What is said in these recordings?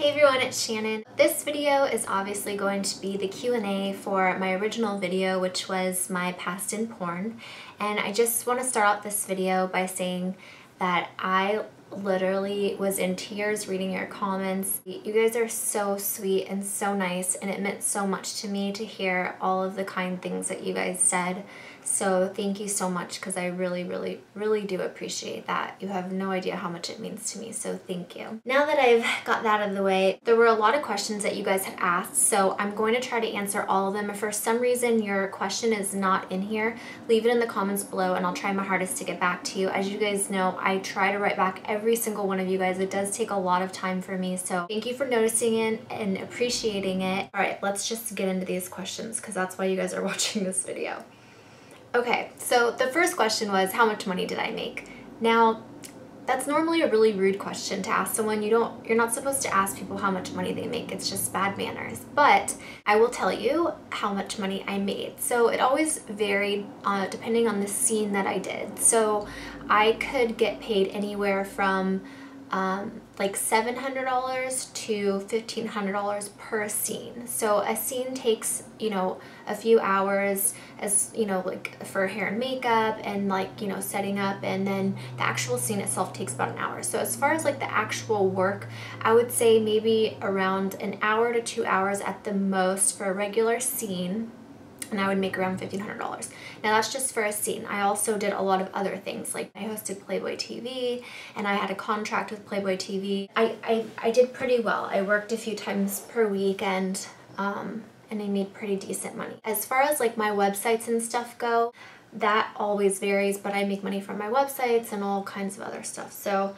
Hey everyone, it's Shannon. This video is obviously going to be the Q&A for my original video, which was my past in porn. And I just want to start out this video by saying that I literally was in tears reading your comments. You guys are so sweet and so nice, and it meant so much to me to hear all of the kind things that you guys said. So thank you so much, because I really do appreciate that. You have no idea how much it means to me, so thank you. Now that I've got that out of the way, there were a lot of questions that you guys had asked, so I'm going to try to answer all of them. If for some reason your question is not in here, leave it in the comments below and I'll try my hardest to get back to you. As you guys know, I try to write back every single one of you guys. It does take a lot of time for me, so thank you for noticing it and appreciating it. All right, let's just get into these questions, because that's why you guys are watching this video. Okay, so the first question was, how much money did I make? Now, that's normally a really rude question to ask someone. You're not supposed to ask people how much money they make. It's just bad manners. But I will tell you how much money I made. So it always varied depending on the scene that I did. So I could get paid anywhere from like $700 to $1,500 per scene. So a scene takes, you know, a few hours, as you know, like for hair and makeup and like, you know, setting up, and then the actual scene itself takes about an hour. So as far as like the actual work, I would say maybe around an hour to 2 hours at the most for a regular scene, and I would make around $1,500. Now that's just for a scene. I also did a lot of other things, like I hosted Playboy TV and I had a contract with Playboy TV. I did pretty well. I worked a few times per week and I made pretty decent money. As far as like my websites and stuff go, that always varies, but I make money from my websites and all kinds of other stuff. So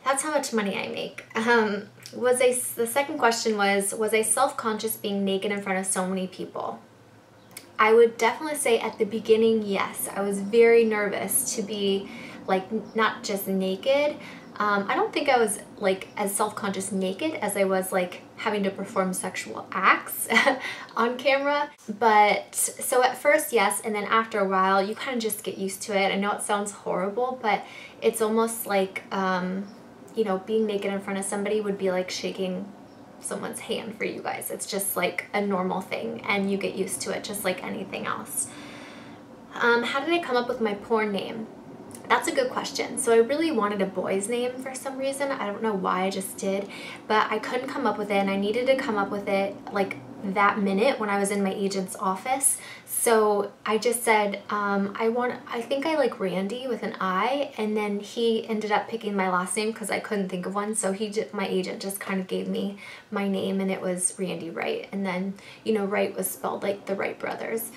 that's how much money I make. The second question was I self-conscious being naked in front of so many people? I would definitely say at the beginning, yes. I was very nervous to be like not just naked. I don't think I was like as self-conscious naked as I was like having to perform sexual acts on camera. But so at first, yes, and then after a while, you kind of just get used to it. I know it sounds horrible, but it's almost like, you know, being naked in front of somebody would be like shaking someone's hand for you guys. It's just like a normal thing and you get used to it just like anything else. How did I come up with my porn name? That's a good question. So I really wanted a boy's name for some reason. I don't know why, I just did, but I couldn't come up with it, and I needed to come up with it like that minute when I was in my agent's office. So I just said, I think I like Randy with an I, and then he ended up picking my last name because I couldn't think of one. So my agent just kind of gave me my name, and it was Randy Wright. And then, you know, Wright was spelled like the Wright brothers.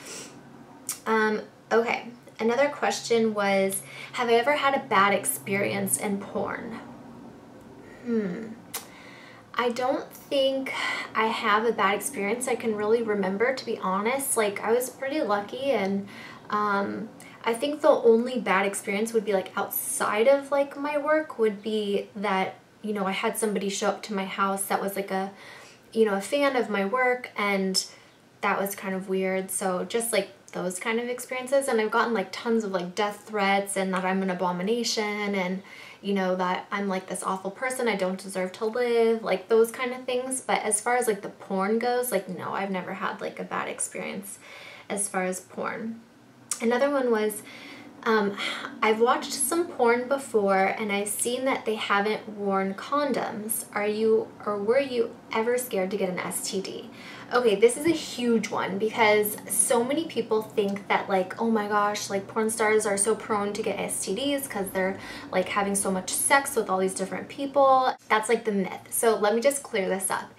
Okay. Another question was, have I ever had a bad experience in porn? I don't think I have a bad experience I can really remember, to be honest. Like, I was pretty lucky, and I think the only bad experience would be like outside of like my work would be that, you know, I had somebody show up to my house that was like a, you know, a fan of my work, and that was kind of weird. So just like those kind of experiences. And I've gotten like tons of like death threats, and that I'm an abomination, and you know, that I'm like this awful person, I don't deserve to live, like those kind of things. But as far as like the porn goes, like no, I've never had like a bad experience as far as porn. Another one was, I've watched some porn before and I've seen that they haven't worn condoms. Are you or were you ever scared to get an STD? Okay, this is a huge one, because so many people think that like, oh my gosh, like porn stars are so prone to get STDs because they're like having so much sex with all these different people. That's like the myth. So let me just clear this up.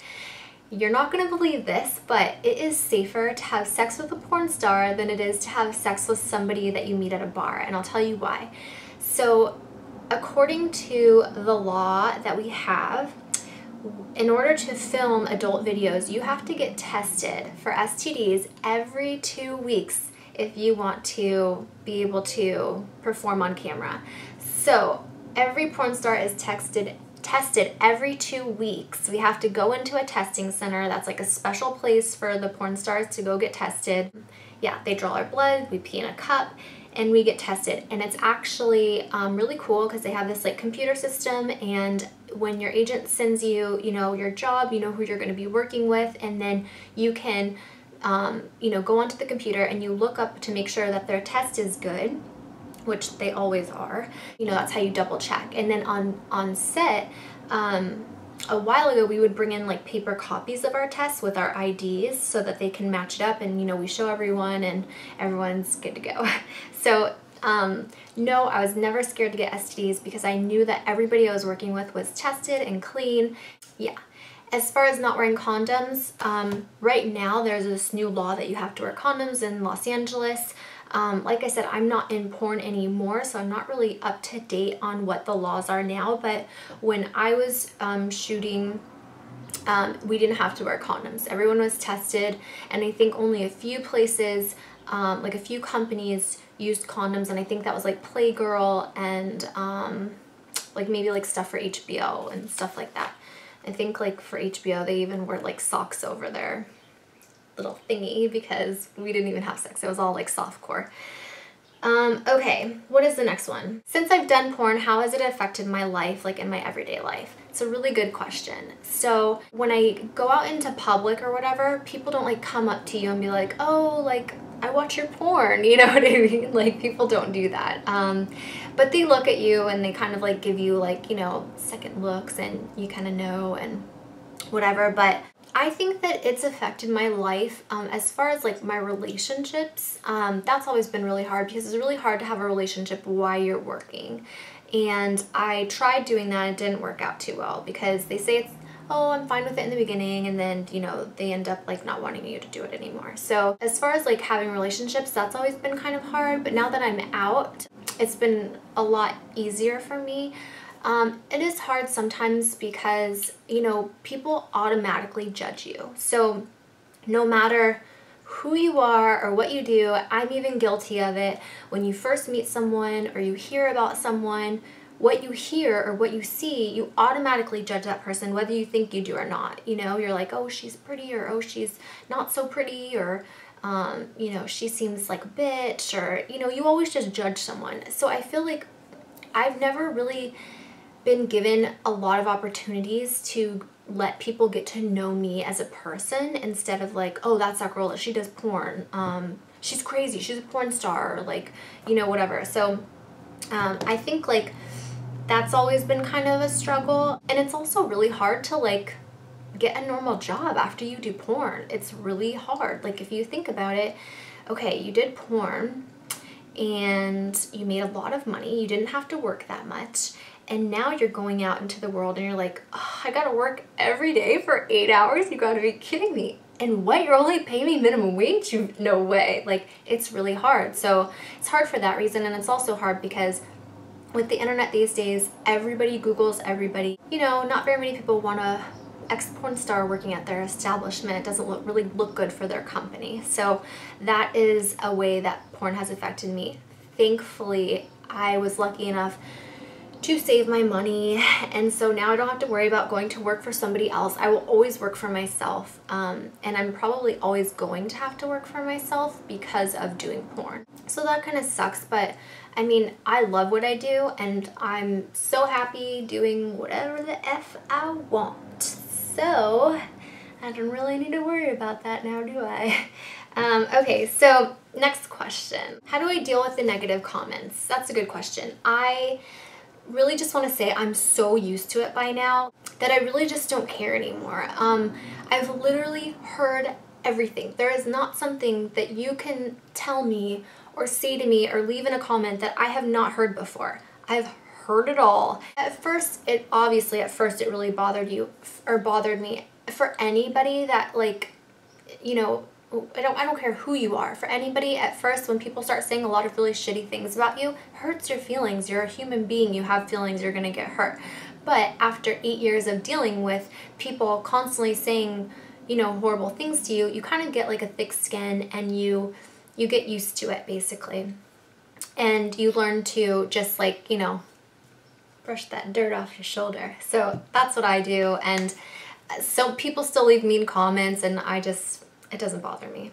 You're not going to believe this, but it is safer to have sex with a porn star than it is to have sex with somebody that you meet at a bar, and I'll tell you why. So according to the law that we have, in order to film adult videos, you have to get tested for STDs every 2 weeks if you want to be able to perform on camera. So every porn star is tested every 2 weeks. We have to go into a testing center. That's like a special place for the porn stars to go get tested. Yeah, they draw our blood, we pee in a cup, and we get tested. And it's actually really cool because they have this like computer system, and when your agent sends you, you know, your job, you know who you're going to be working with, and then you can, you know, go onto the computer and you look up to make sure that their test is good, which they always are. You know, that's how you double check. And then on set, a while ago we would bring in like paper copies of our tests with our IDs so that they can match it up, and you know, we show everyone and everyone's good to go. So no, I was never scared to get STDs because I knew that everybody I was working with was tested and clean. Yeah. As far as not wearing condoms, right now there's this new law that you have to wear condoms in Los Angeles. Like I said, I'm not in porn anymore, so I'm not really up to date on what the laws are now, but when I was shooting, we didn't have to wear condoms. Everyone was tested, and I think only a few places, like a few companies used condoms, and I think that was like Playgirl and like maybe like stuff for HBO and stuff like that. I think like for HBO they even wore like socks over their little thingy because we didn't even have sex. It was all like softcore. Okay, what is the next one? Since I've done porn, how has it affected my life, like in my everyday life? It's a really good question. So when I go out into public or whatever, people don't like come up to you and be like, oh, like I watch your porn, you know what I mean? Like people don't do that. But they look at you and they kind of like give you like, you know, second looks, and you kind of know and whatever. But I think that it's affected my life as far as like my relationships. That's always been really hard because it's really hard to have a relationship while you're working. And I tried doing that, it didn't work out too well because they say it's, oh, I'm fine with it in the beginning, and then, you know, they end up like not wanting you to do it anymore. So as far as like having relationships, that's always been kind of hard, but now that I'm out, it's been a lot easier for me. It is hard sometimes because, you know, people automatically judge you. So no matter who you are or what you do, I'm even guilty of it. When you first meet someone or you hear about someone, what you hear or what you see, you automatically judge that person whether you think you do or not. You know, you're like, oh, she's pretty, or oh, she's not so pretty, or you know, she seems like a bitch, or, you know, you always just judge someone. So I feel like I've never really been given a lot of opportunities to let people get to know me as a person, instead of like, oh, that's that girl, she does porn, she's crazy, she's a porn star, or like, you know, whatever. So I think like that's always been kind of a struggle, and it's also really hard to like get a normal job after you do porn. It's really hard. Like if you think about it, okay, you did porn and you made a lot of money, you didn't have to work that much, and now you're going out into the world and you're like, oh, I gotta work every day for 8 hours? You gotta be kidding me. And what, you're only paying me minimum wage? No way. Like, it's really hard. So it's hard for that reason, and it's also hard because with the internet these days, everybody Googles everybody. You know, not very many people want a ex-porn star working at their establishment. It doesn't really look good for their company. So that is a way that porn has affected me. Thankfully, I was lucky enough to save my money, and so now I don't have to worry about going to work for somebody else. I will always work for myself, and I'm probably always going to have to work for myself because of doing porn. So that kind of sucks, but I mean, I love what I do, and I'm so happy doing whatever the F I want. So I don't really need to worry about that now, do I? Okay, so next question. How do I deal with the negative comments? That's a good question. I really just want to say I'm so used to it by now that I really just don't care anymore. I've literally heard everything. There is not something that you can tell me or say to me or leave in a comment that I have not heard before. I've heard it all. At first it really bothered me. For anybody that, like, you know, I don't care who you are. For anybody, at first, when people start saying a lot of really shitty things about you, it hurts your feelings. You're a human being. You have feelings. You're gonna get hurt. But after 8 years of dealing with people constantly saying, you know, horrible things to you, you kind of get like a thick skin, and you get used to it, basically. And you learn to just, like, you know, brush that dirt off your shoulder. So that's what I do. And so people still leave mean comments, and it doesn't bother me.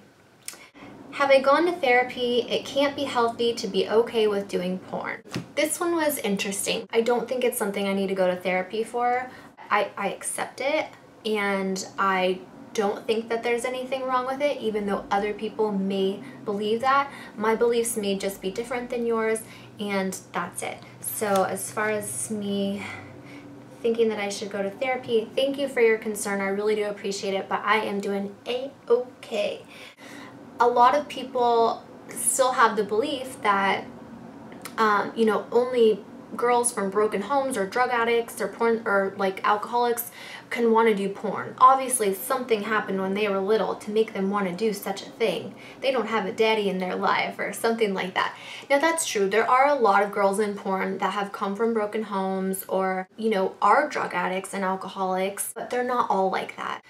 Have I gone to therapy? It can't be healthy to be okay with doing porn. This one was interesting. I don't think it's something I need to go to therapy for. I accept it, and I don't think that there's anything wrong with it, even though other people may believe that. My beliefs may just be different than yours, and that's it. So as far as me thinking that I should go to therapy, thank you for your concern. I really do appreciate it, but I am doing a-okay. A lot of people still have the belief that, you know, only girls from broken homes or drug addicts or porn or like alcoholics can want to do porn. Obviously something happened when they were little to make them want to do such a thing. They don't have a daddy in their life or something like that. Now that's true. There are a lot of girls in porn that have come from broken homes or, you know, are drug addicts and alcoholics, but they're not all like that.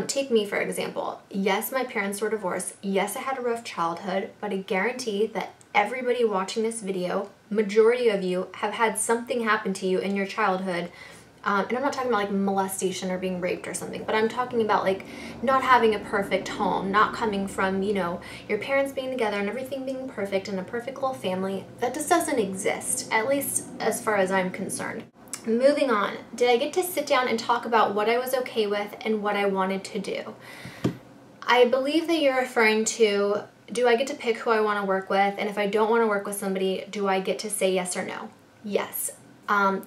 Take me for example. Yes, my parents were divorced. Yes, I had a rough childhood, but I guarantee that everybody watching this video, majority of you, have had something happen to you in your childhood. And I'm not talking about like molestation or being raped or something, but I'm talking about like not having a perfect home, not coming from, you know, your parents being together and everything being perfect and a perfect little family. That just doesn't exist, at least as far as I'm concerned. Moving on, did I get to sit down and talk about what I was okay with and what I wanted to do? I believe that you're referring to, do I get to pick who I want to work with? And if I don't want to work with somebody, do I get to say yes or no? Yes.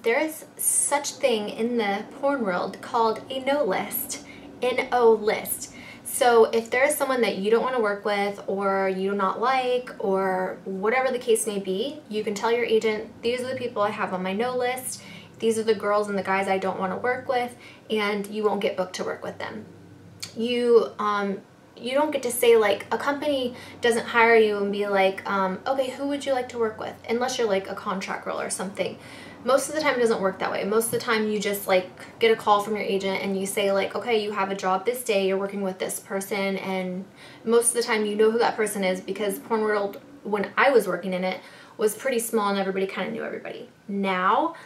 There is such thing in the porn world called a no list, N-O list. So if there is someone that you don't want to work with or you do not like or whatever the case may be, you can tell your agent, these are the people I have on my no list, these are the girls and the guys I don't want to work with, and you won't get booked to work with them. You don't get to say, like, a company doesn't hire you and be like, okay, who would you like to work with? Unless you're like a contract role or something. Most of the time it doesn't work that way. Most of the time you just like get a call from your agent and you say like, okay, you have a job this day, you're working with this person, and most of the time you know who that person is because porn world, when I was working in it, was pretty small and everybody kind of knew everybody. Now,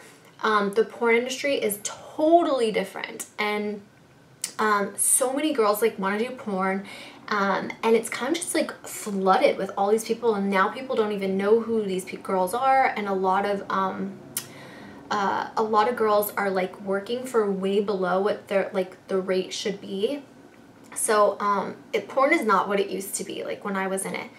the porn industry is totally different, and so many girls like want to do porn, and it's kind of just like flooded with all these people, and now people don't even know who these girls are, and a lot of girls are like working for way below what their like the rate should be. So porn is not what it used to be like when I was in it.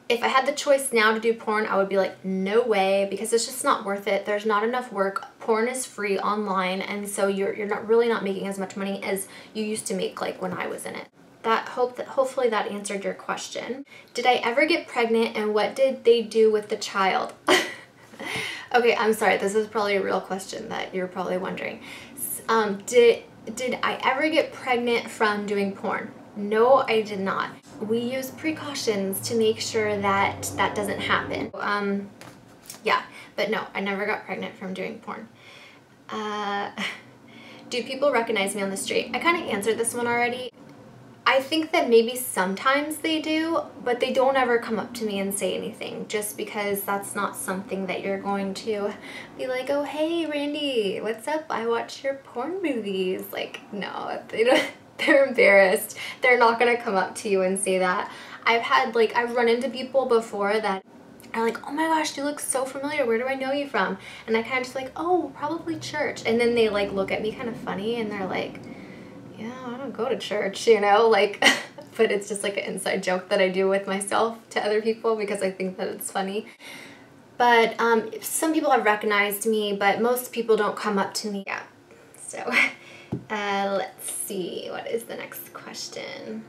If I had the choice now to do porn, I would be like, no way, because it's just not worth it. There's not enough work. Porn is free online, and so you're not really not making as much money as you used to make like when I was in it. Hopefully that answered your question. Did I ever get pregnant, and what did they do with the child? Okay, I'm sorry. This is probably a real question that you're probably wondering. Did I ever get pregnant from doing porn? No, I did not. We use precautions to make sure that that doesn't happen. Yeah, but no, I never got pregnant from doing porn. Do people recognize me on the street? I kind of answered this one already. I think that maybe sometimes they do, but they don't ever come up to me and say anything, just because that's not something that you're going to be like, oh, hey, Randy, what's up? I watch your porn movies. Like, no, they don't. They're embarrassed. They're not gonna come up to you and say that. I've run into people before that are like, oh my gosh, you look so familiar. Where do I know you from? And I kind of just like, oh, probably church. And then they like look at me kind of funny and they're like, yeah, I don't go to church, you know, like, but it's just like an inside joke that I do with myself to other people because I think that it's funny. But some people have recognized me, but most people don't come up to me. Yeah, so let's see, what is the next question?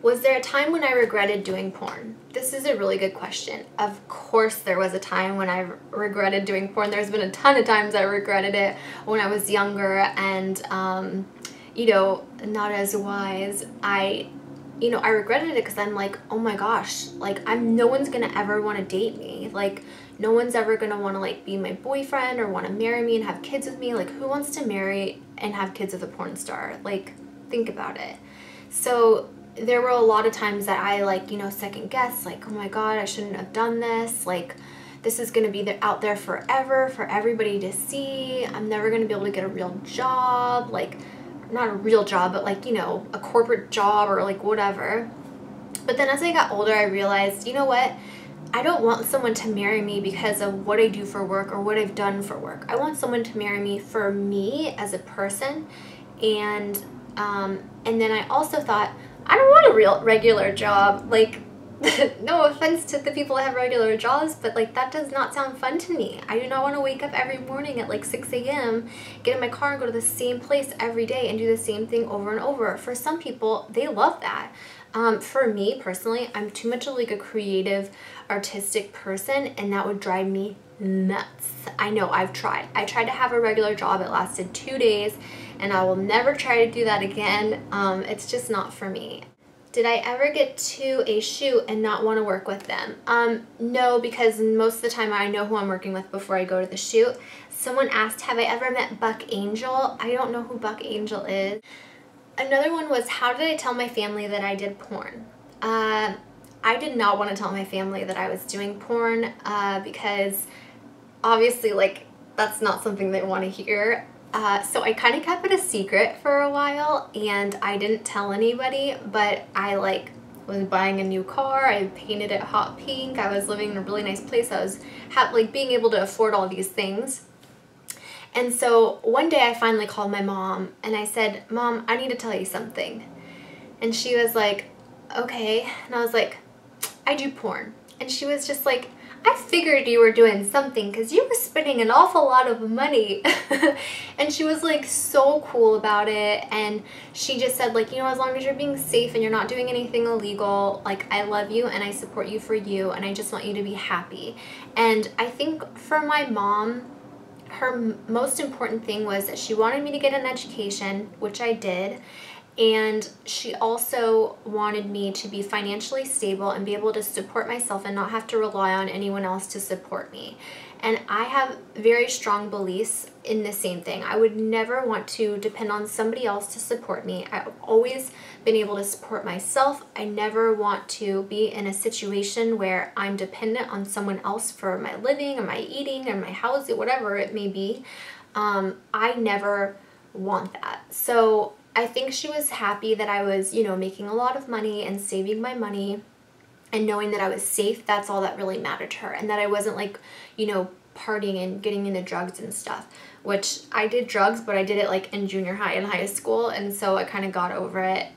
Was there a time when I regretted doing porn? This is a really good question. Of course there was a time when I regretted doing porn. There's been a ton of times I regretted it when I was younger and, you know, not as wise. I regretted it because I'm like, oh my gosh, like no one's gonna ever want to date me. Like no one's ever gonna want to like be my boyfriend or want to marry me and have kids with me. Like who wants to marry and have kids with a porn star? Like think about it. So there were a lot of times that I like, you know, second guess, like, oh my God, I shouldn't have done this. Like this is gonna be out there forever for everybody to see. I'm never gonna be able to get a real job. Like not a real job, but like, you know, a corporate job or like whatever. But then as I got older, I realized, you know what? I don't want someone to marry me because of what I do for work or what I've done for work. I want someone to marry me for me as a person. And then I also thought, I don't want a real regular job. Like, no offense to the people that have regular jobs, but like that does not sound fun to me. I do not want to wake up every morning at like 6 a.m., get in my car and go to the same place every day and do the same thing over and over. For some people, they love that. For me personally, I'm too much of like a creative, artistic person, and that would drive me nuts. I know, I've tried. I tried to have a regular job. It lasted 2 days, and I will never try to do that again. It's just not for me. Did I ever get to a shoot and not want to work with them? No, because most of the time I know who I'm working with before I go to the shoot. Someone asked, have I ever met Buck Angel? I don't know who Buck Angel is. Another one was, how did I tell my family that I did porn? I did not want to tell my family that I was doing porn because obviously like that's not something they want to hear. So I kind of kept it a secret for a while, and I didn't tell anybody, but I like was buying a new car, I painted it hot pink, I was living in a really nice place, I was like being able to afford all these things. And so one day I finally called my mom and I said, Mom, I need to tell you something. And she was like, okay. And I was like, I do porn. And she was just like, I figured you were doing something because you were spending an awful lot of money. And she was like so cool about it. And she just said like, you know, as long as you're being safe and you're not doing anything illegal, like I love you and I support you for you and I just want you to be happy. And I think for my mom, her most important thing was that she wanted me to get an education, which I did, and she also wanted me to be financially stable and be able to support myself and not have to rely on anyone else to support me. And I have very strong beliefs in the same thing. I would never want to depend on somebody else to support me. I've always been able to support myself. I never want to be in a situation where I'm dependent on someone else for my living or my eating or my housing, whatever it may be. I never want that. So I think she was happy that I was, you know, making a lot of money and saving my money and knowing that I was safe. That's all that really mattered to her, and that I wasn't like, you know, partying and getting into drugs and stuff, which I did drugs, but I did it like in junior high and high school, and so I kind of got over it.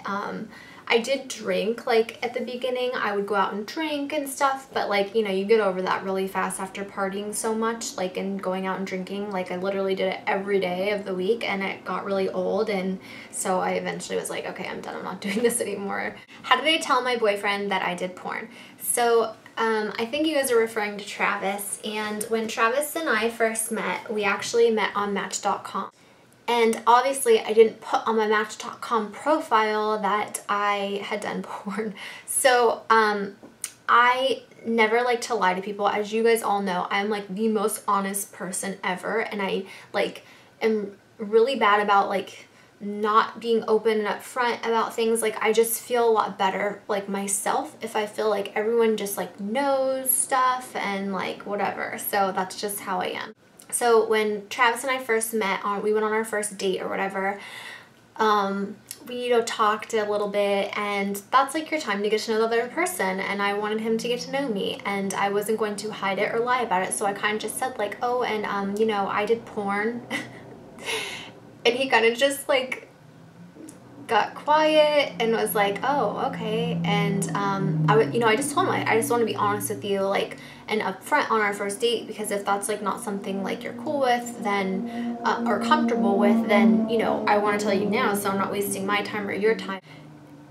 I did drink, like at the beginning I would go out and drink and stuff, but like, you know, you get over that really fast after partying so much, like, and going out and drinking. Like I literally did it every day of the week, and it got really old, and so I eventually was like, okay, I'm done, I'm not doing this anymore. How did I tell my boyfriend that I did porn? So I think you guys are referring to Travis, and when Travis and I first met, we actually met on Match.com. And obviously I didn't put on my Match.com profile that I had done porn. So I never like to lie to people. As you guys all know, I'm like the most honest person ever, and I like am really bad about like not being open and upfront about things. Like I just feel a lot better like myself if I feel like everyone just like knows stuff and like whatever. So that's just how I am. So when Travis and I first met, we went on our first date or whatever, we, you know, talked a little bit, and that's like your time to get to know the other person, and I wanted him to get to know me, and I wasn't going to hide it or lie about it, so I kind of just said like, oh, and you know, I did porn. And he kind of just like got quiet and was like, oh, okay. And you know, I just told him, I just want to be honest with you, like, and upfront on our first date, because if that's like not something like you're cool with, then or comfortable with, then, you know, I want to tell you now so I'm not wasting my time or your time.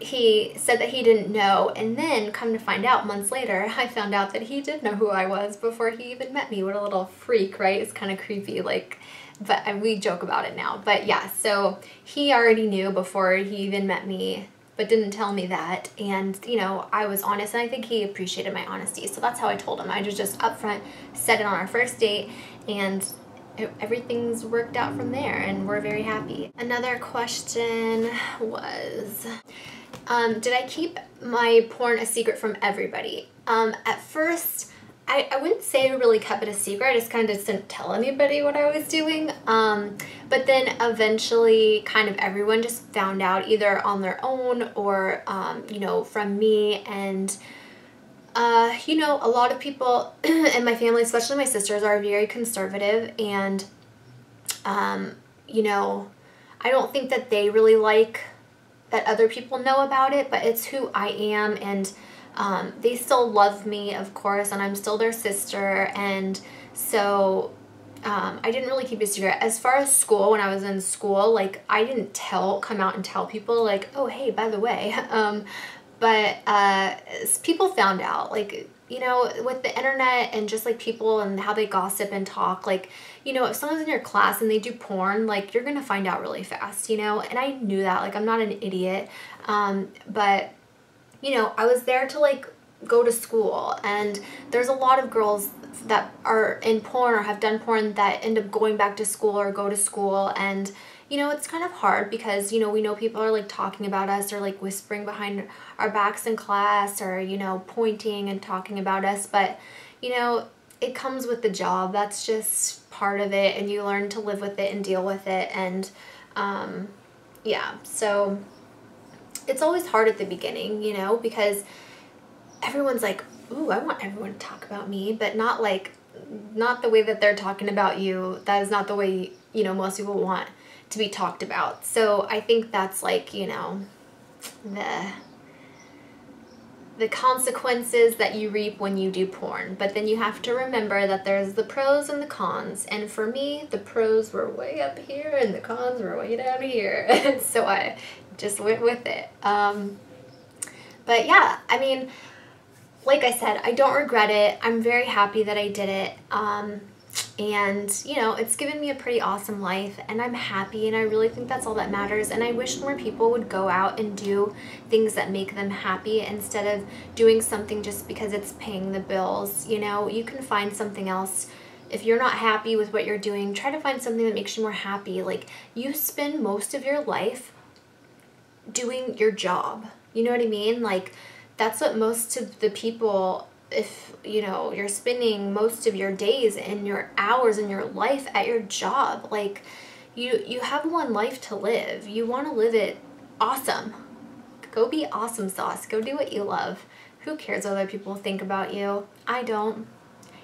He said that he didn't know, and then come to find out months later, I found out that he did know who I was before he even met me. What a little freak, right? It's kind of creepy, like, but we joke about it now. But yeah, so he already knew before he even met me, but didn't tell me that. And, you know, I was honest, and I think he appreciated my honesty. So that's how I told him. I just upfront said it on our first date, and everything's worked out from there, and we're very happy. Another question was, did I keep my porn a secret from everybody? At first, I wouldn't say I really kept it a secret. I just kind of just didn't tell anybody what I was doing. But then eventually kind of everyone just found out either on their own or, you know, from me. And, you know, a lot of people in my family, especially my sisters, are very conservative. And, you know, I don't think that they really like that other people know about it, but it's who I am. And they still love me, of course, and I'm still their sister, and so I didn't really keep it a secret. As far as school, when I was in school, like, I didn't come out and tell people, like, oh, hey, by the way, but people found out, like, you know, with the internet and just, like, people and how they gossip and talk, like, you know, if someone's in your class and they do porn, like, you're gonna find out really fast, you know, and I knew that, like, I'm not an idiot, but you know, I was there to, like, go to school, and there's a lot of girls that are in porn or have done porn that end up going back to school or go to school, and, you know, it's kind of hard because, you know, we know people are, like, talking about us or, like, whispering behind our backs in class or, you know, pointing and talking about us, but, you know, it comes with the job. That's just part of it, and you learn to live with it and deal with it, and, yeah, so it's always hard at the beginning, you know, because everyone's like, ooh, I want everyone to talk about me, but not the way that they're talking about you. That is not the way, you know, most people want to be talked about. So I think that's, like, you know, the consequences that you reap when you do porn. But then you have to remember that there's the pros and the cons. And for me, the pros were way up here and the cons were way down here. And so I just went with it. But yeah, I mean, like I said, I don't regret it. I'm very happy that I did it. And, you know, it's given me a pretty awesome life, and I'm happy, and I really think that's all that matters. And I wish more people would go out and do things that make them happy instead of doing something just because it's paying the bills. You know, you can find something else. If you're not happy with what you're doing, try to find something that makes you more happy. Like, you spend most of your life doing your job. You know what I mean? Like, that's what most of the people, if, you know, you're spending most of your days and your hours in your life at your job, like, you have one life to live. You want to live it awesome. Go be awesome sauce. Go do what you love. Who cares what other people think about you? I don't.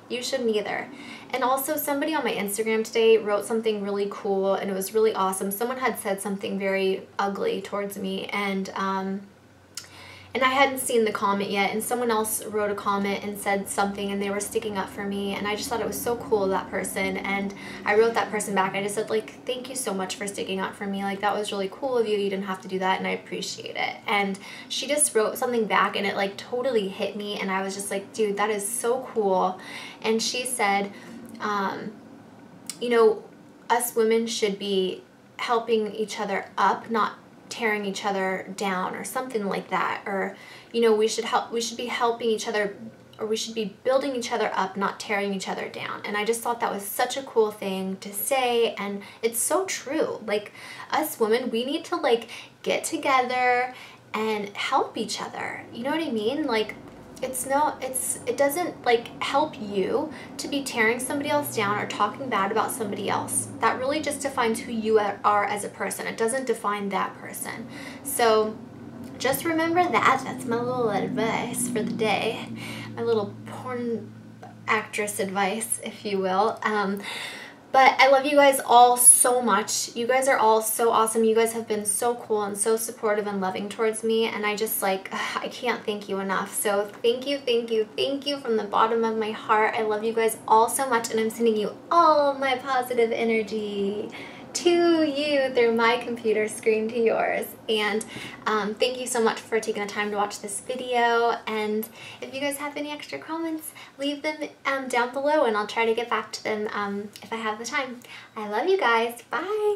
You shouldn't either. And also, somebody on my Instagram today wrote something really cool, and it was really awesome. Someone had said something very ugly towards me, and I hadn't seen the comment yet, and someone else wrote a comment and said something, and they were sticking up for me, and I just thought it was so cool of that person. And I wrote that person back. I just said, like, thank you so much for sticking up for me. Like, that was really cool of you. You didn't have to do that, and I appreciate it. And she just wrote something back, and it, like, totally hit me, and I was just like, dude, that is so cool. And she said, you know, us women should be helping each other up, not tearing each other down, or something like that. Or, you know, we should be helping each other, or we should be building each other up, not tearing each other down. And I just thought that was such a cool thing to say, and it's so true. Like, us women, we need to, like, get together and help each other. You know what I mean? Like, it doesn't, like, help you to be tearing somebody else down or talking bad about somebody else. That really just defines who you are as a person. It doesn't define that person. So just remember that. That's my little advice for the day. My little porn actress advice, if you will. But I love you guys all so much. You guys are all so awesome. You guys have been so cool and so supportive and loving towards me. And I just, like, I can't thank you enough. So thank you, thank you, thank you from the bottom of my heart. I love you guys all so much. And I'm sending you all my positive energy to you through my computer screen to yours. And thank you so much for taking the time to watch this video. And if you guys have any extra comments, leave them down below, and I'll try to get back to them if I have the time. I love you guys. Bye!